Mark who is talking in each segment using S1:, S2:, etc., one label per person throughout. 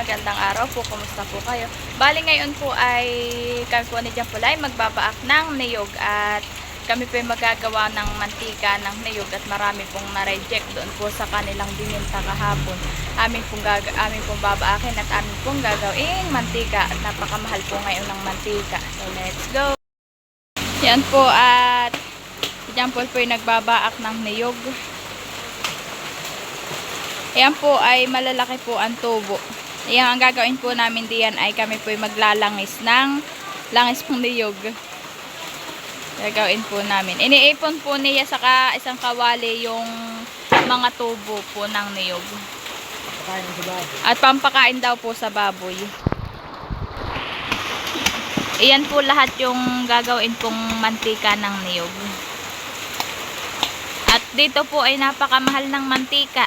S1: magandang araw po. Kumusta po kayo? Bali ngayon po ay kami po ni Jampolay magbabaak ng niyog at kami po ay magagawa ng mantika ng niyog at marami pong na-reject doon po sa kanilang bininta kahapon. Amin pong babaakin at amin pong gagawin mantika at napakamahal po ngayon ng mantika. So let's go! Yan po at si Jampol po ay nagbabaak ng niyog. Ayan po ay malalaki po ang tubo. Ayan, ang gagawin po namin diyan ay kami po ay maglalangis ng langis pong niyog. Gagawin po namin. Iniipon po niya sa isang kawali yung mga tubo po ng niyog. At pampakain daw po sa baboy. Ayan po lahat yung gagawin pong mantika ng niyog. At dito po ay napakamahal ng mantika.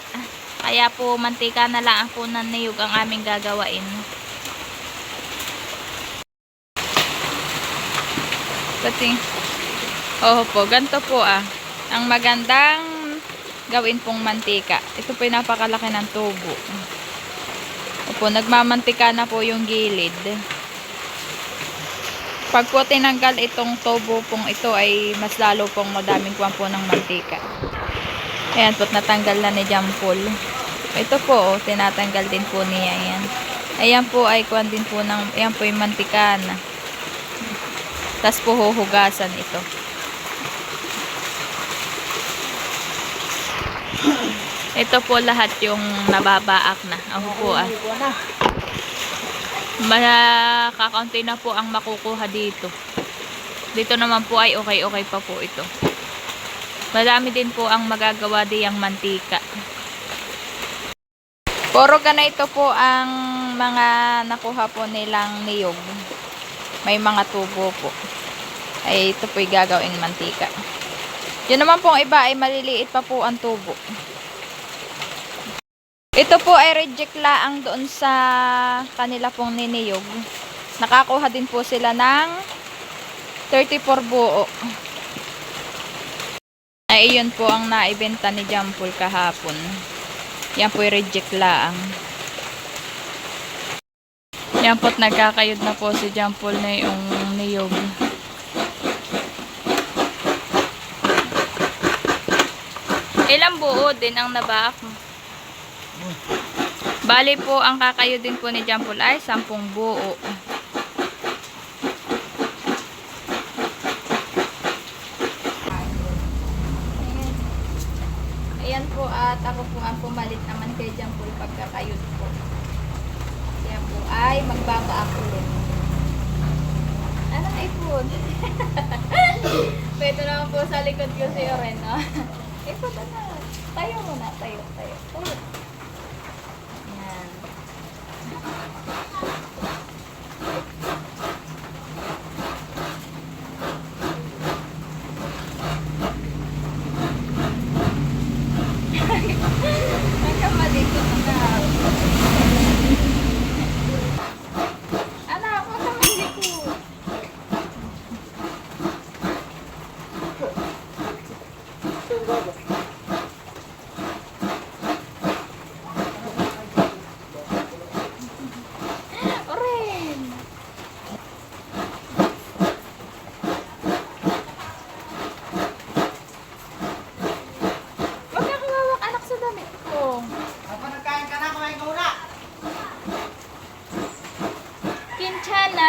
S1: Kaya po mantika na lang po ng niyog ang aming gagawain. Po, ganito po ang magandang gawin pong mantika. Ito po ay napakalaki ng tubo. Opo, nagmamantika na po yung gilid. Pag po tinanggal itong tubo pong ito ay mas lalo pong madaming kuwan po ng mantika. Ayan po, natanggal na ni Jampol. Ito po, tinatanggal din po niya yan. Ayan po ay kuwan din po ng, ayan po yung mantika na. Tapos po huhugasan ito. Ito po lahat yung nababaak na. Ako po kakaunti na po ang makukuha dito. Dito naman po ay okay pa po ito. Marami din po ang magagawa diyang mantika. Puro ganito po ang mga nakuha po nilang niyog. May mga tubo po. Ay ito po yung gagawin mantika. Yun naman pong iba ay maliliit pa po ang tubo. Ito po ay reject laang doon sa kanila pong niniyog. Nakakuha din po sila ng 34 buo. Ay iyon po ang naibenta ni Jampol kahapon. Yan po ay reject laang. Yan po't nagkakayod na po si Jampol na yung niyog. Ilang buo din ang nabaak mo? Bali po, ang kakayod din po ni Jampol ay 10 buo. Ayan po, at ako po ang pumalit naman kay Jampol pagkakayod po. Ayan po ay magbabaak ulit. Ano na ipon? Pwede naman po sa likod ko si Oren, no? Ipon na. Tayo muna, tayo. Ayan. Nagkamalikot na. Anak, magkamalikot. Oren! Huwag ka kumawak anak sa damit ko.
S2: Kapag nagkain ka na, kumain ka muna.
S1: Kinchana.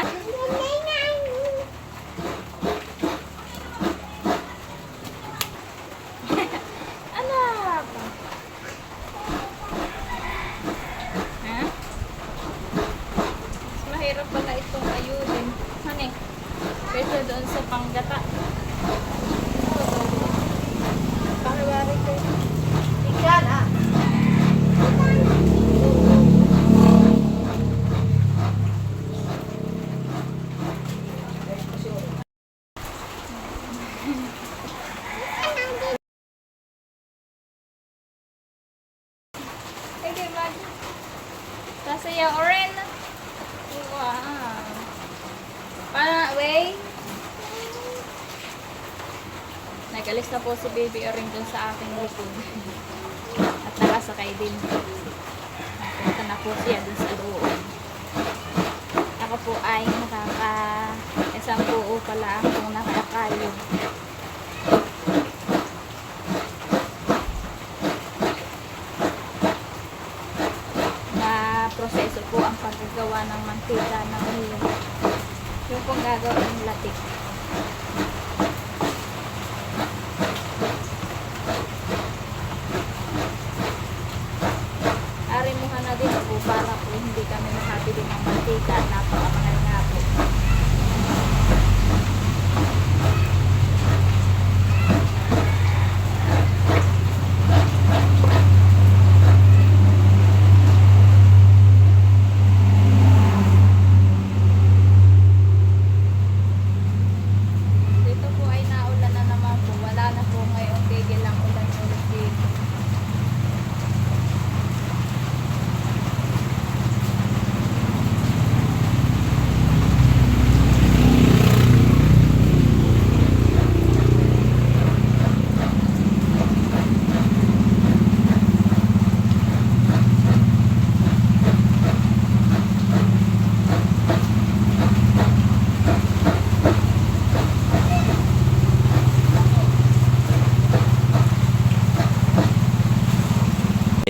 S1: Anak. Ha? Mas mahirap pala itong ayudin. Hani? Pwede doon sa panggata. Pakiwari ko.
S2: Ikaw na.
S1: Okay, mag. Sasaya Oren. Wow. Para, way. Nagalis na po si Baby Oren dun sa aking likod. At nakasakay din. Napunta na po siya dun sa loob. ako po ay isang buo pala akong nakakayod. Na proseso po ang paggagawa ng mantika ng niyog. Yung pong gagawin ng latik. Arimuhan na din po para po hindi kami nakabili ng mantika. Napakamahal nga po. Dito po ay naulan na naman po. Wala na po ngayong tigil ang ulan ulit dito.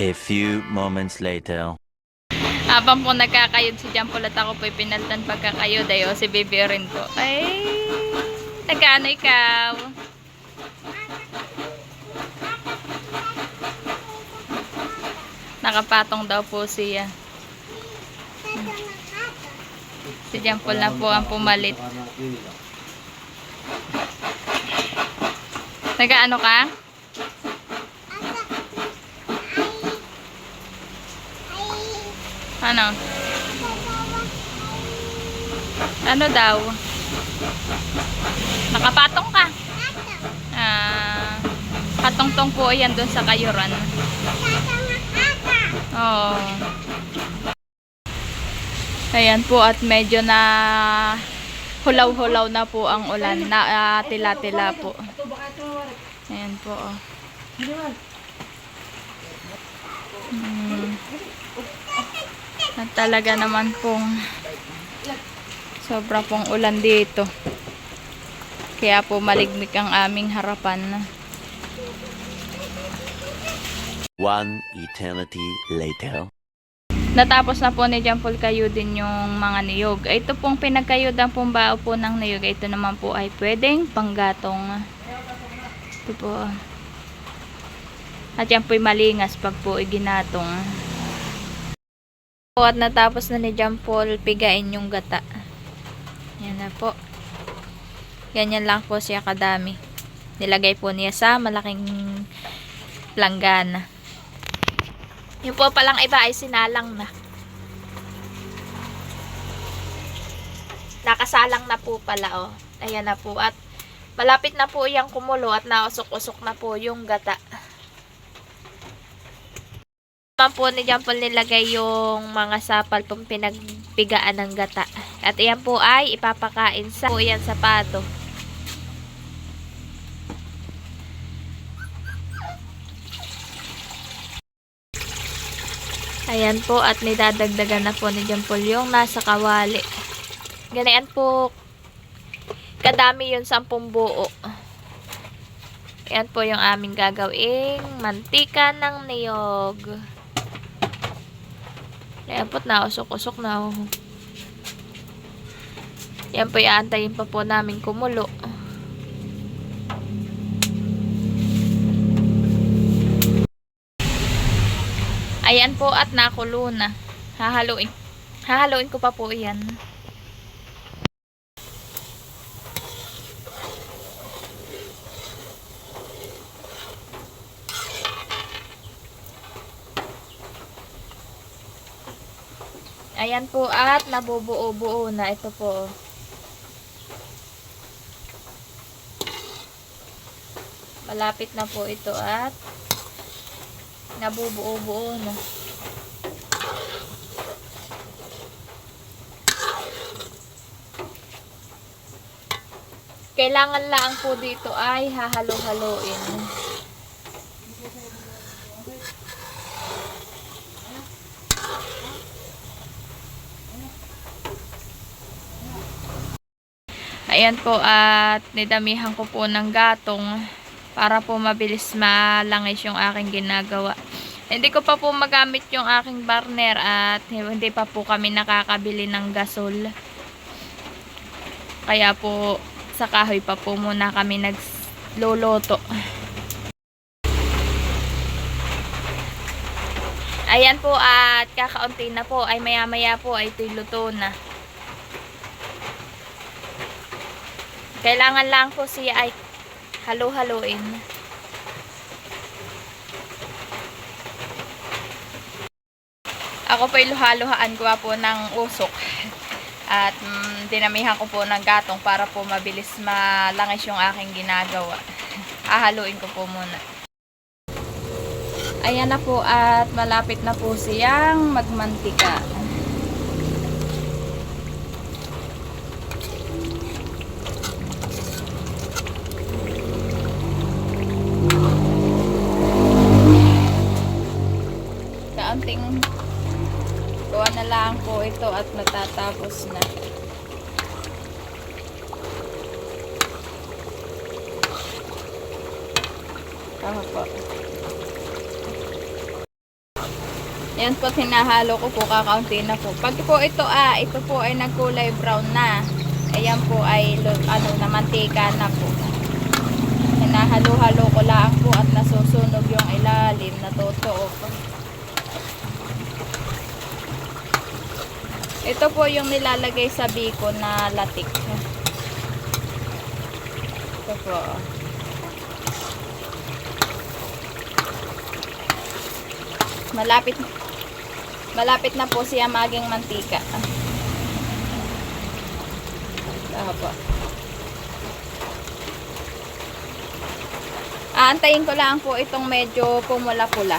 S3: A few moments later.
S1: Habang po nagkakayod si Jampol at ako po'y pinaltan pagkakayod ay o si Baby rin po. Ay, nagkaano ikaw? Nakapatong daw po siya. Si Jampol na po ang pumalit. Nagkaano ka? Ano? Ano daw? Nakapatong ka? Patong-tong po yan dun sa kayuran. Oo. Ayan po at medyo na hulaw-hulaw na po ang ulan. Na tila-tila po. Ayan po. Oh. At talaga naman pong sobra pong ulan dito. Kaya po maligmik ang aming harapan.
S3: One eternity later.
S1: Natapos na po ni Jampol kayudin yung mga niyog. Ito pong pinagkayudan pong bao po ng niyog. Ito naman po ay pwedeng panggatong. Ito po. At yan po'y malingas pag po iginatong. At natapos na ni Jampol pigain yung gata. Yan na po. Ganyan lang po siya kadami. Nilagay po niya sa malaking planggana. Yung po palang iba ay sinalang na. Nakasalang na po pala, oh. Ayan na po. At malapit na po yung kumulo at nausok-usok na po yung gata. Naman po ni Jampol nilagay yung mga sapal pong pinagpigaan ng gata. At iyan po ay ipapakain sa po yan sa pato. Ayan po at nidadagdagan na po ni Jampol yung nasa kawali. Ganyan po kadami yun 10 buo. Ayan po yung aming gagawing mantika ng niyog. Ayan po, nausok-usok na. Ayan po, iaantayin pa po namin kumulo. Ayan po at nakulo na. Hahaluin ko pa po yan. Ayan po at nabubuo-buo na. Ito po. Malapit na po ito at nabubuo-buo na. Kailangan lang po dito ay hahalo-haloin. Ayan po, at nidamihan ko po ng gatong para po mabilis malangis yung aking ginagawa. Hindi ko pa po magamit yung aking burner at hindi pa po kami nakakabili ng gasol. Kaya po sa kahoy pa po muna kami nagluluto. Ayan po, at kakaunti na po ay maya-maya po ay ito'y luto na. Kailangan lang po siya ay halo-haloin. Ako po iluha-luhaan ko po ng usok. At dinamihan ko po ng gatong para po mabilis malangis yung aking ginagawa. Hahaluin ko po muna. Ayan na po, at malapit na po siyang magmantika. Kaunting gawa na lang po ito at matatapos na. Tama po. Yan po, hinahalo ko po, kakaunti na po. Pag po ito po ay nagkulay brown na. Ayan po ay na mantika na po. Hinahalo-halo ko lang po at nasusunog yung ilalim, natutuok. Ito po yung nilalagay sa biko na latik. Ito po. Malapit na po siya maging mantika. Ito po. Aantayin ko lang po itong medyo pumula-pula.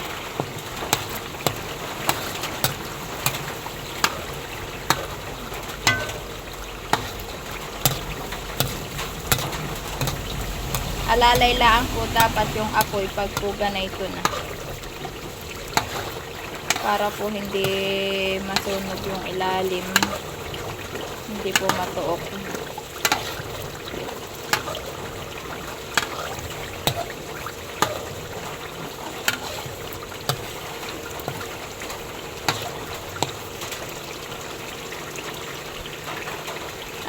S1: Alalay lang po dapat yung apoy pag po ganito na. Para po hindi masunog yung ilalim. Hindi po matuok.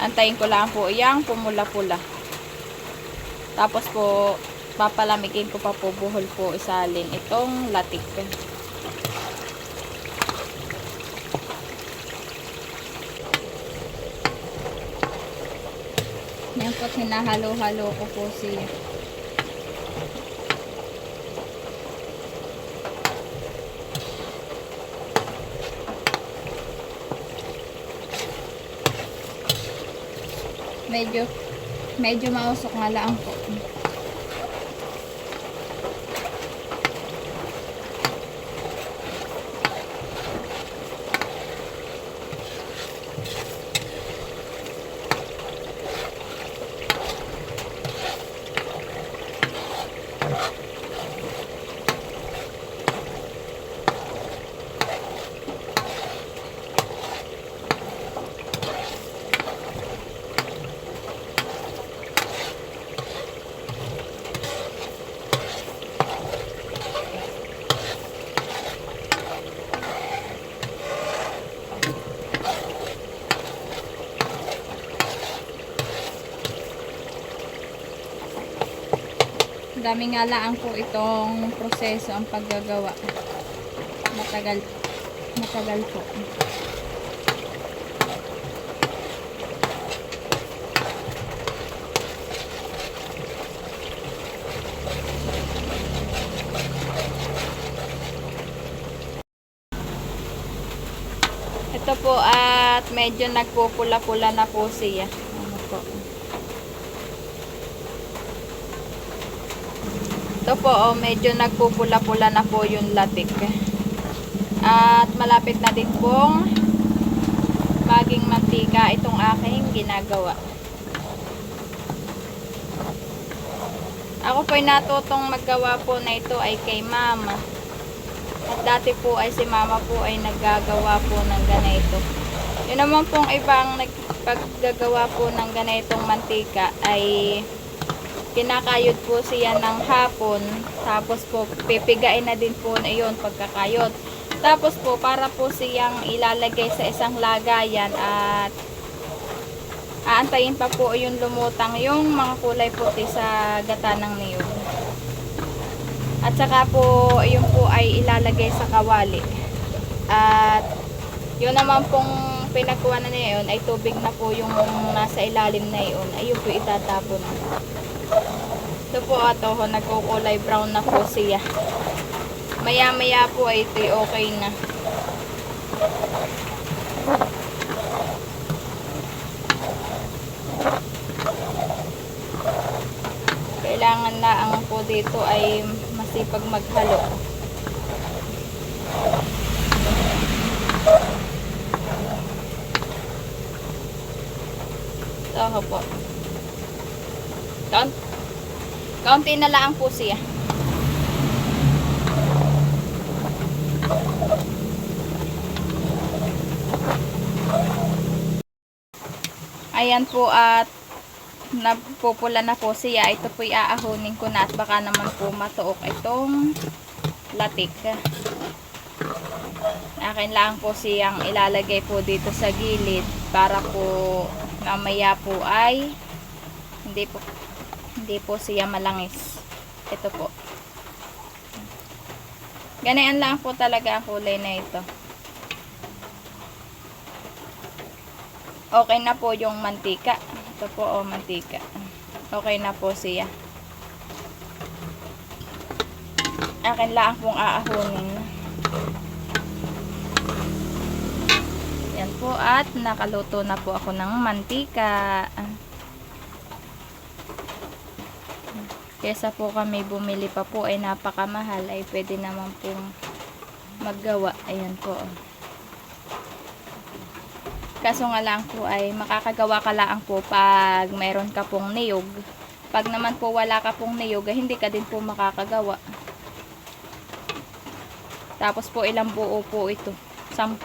S1: Antayin ko lang po iyang pumula-pula. Tapos po, papalamigin ko pa po, buhol po isalin itong latik. Yan po, hinahalo-halo ko po siya. Medyo mausok nga lang po. Dami nga lang po itong proseso ang paggagawa. Matagal po. Ito po, at medyo nagpupula-pula na po siya. Ano po. Ito po, medyo nagpupula-pula na po yung latik. At malapit na din pong maging mantika itong aking ginagawa. Ako po'y natutong maggawa po na ito ay kay mama. At dati po ay si mama po ay naggagawa po ng ganito. Yun naman pong ibang pag gagawa po ng ganitong mantika ay kinakayod po siya ng hapon, tapos po pipigain na din po na yun pagkakayod. Tapos po para po siyang ilalagay sa isang lagayan at aantayin pa po yung lumutang yung mga kulay puti sa gata ng niyog. At saka po yung po ay ilalagay sa kawali. At yun naman pong pinagkuha na yun ay tubig na po yung nasa ilalim na yun. Ayun po itatapon. Ito po ato, nagkukulay brown na po siya. Maya maya po ay ito okay na. Kailangan lang po dito ay masipag maghalo. Ito po. Kaunti na lang po siya. Ayan po at napupula na po siya. Ito po iaahonin ko na at baka naman po matuok itong latik. Akin lang po siyang ilalagay po dito sa gilid para po mamaya po ay hindi po siya malangis. Ito po. Ganyan lang po talaga ang kulay na ito. Okay na po yung mantika. Ito po mantika. Okay na po siya. Akin lang pong aahonin. Yan po at nakaluto na po ako ng mantika. Kesa po kami bumili pa po ay napakamahal ay pwede naman pong maggawa. Ayan po. Kaso nga lang po ay makakagawa ka lang po pag mayroon ka pong niyog. Pag naman po wala ka pong niyog ay hindi ka din po makakagawa. Tapos po ilang buo po ito? 10.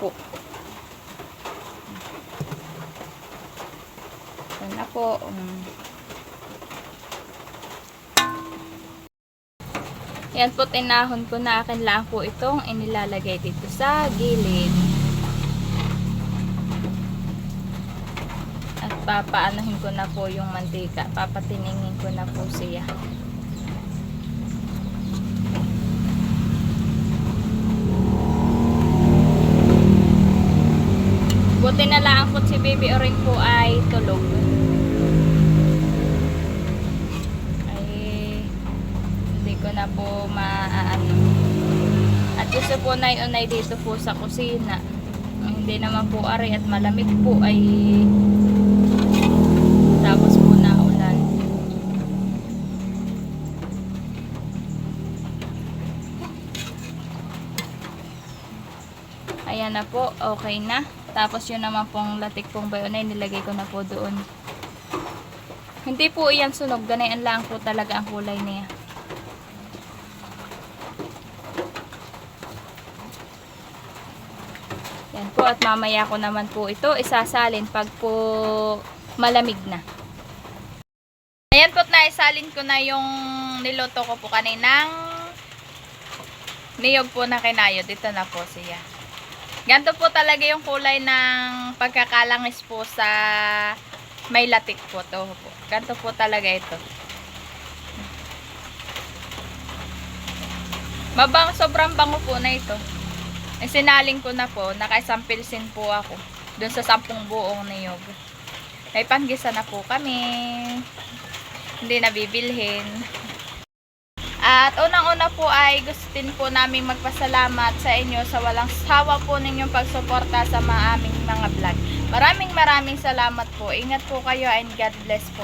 S1: Yan na po. Yan po, tinahon ko na. Akin lang po itong inilalagay dito sa gilid. At papaanohin ko na po yung mantika. Papatiningin ko na po siya. Buti na lang po si Baby Orin po ay tulog. Ko na po maaano. At gusto po na yun ay dito po sa kusina. Hindi naman po ari at malamig po ay tapos po na ulan. Ayan na po, okay na. Tapos yun naman pong latik pong bayo na nilagay ko na po doon. Hindi po iyan sunog, ganayan lang po talaga ang kulay niya. Yan po, at mamaya ko naman po ito isasalin pag po malamig na. Ayan po, naisalin ko na yung niluto ko po kaninang niyog po na kinayod. Ito na po siya. Ganito po talaga yung kulay ng pagkakalangis po sa may latik po. Ito po. Ganito po talaga ito. Sobrang bango po na ito. Sinaling ko na po, nakaisang pilsin po ako doon sa 10 buong niyog. May panggisa na po kami, hindi na bibilhin. At unang-una po ay gusto din po namin magpasalamat sa inyo sa walang sawa po ninyong pagsuporta sa aming mga vlog. Maraming salamat po. Ingat po kayo and God bless po.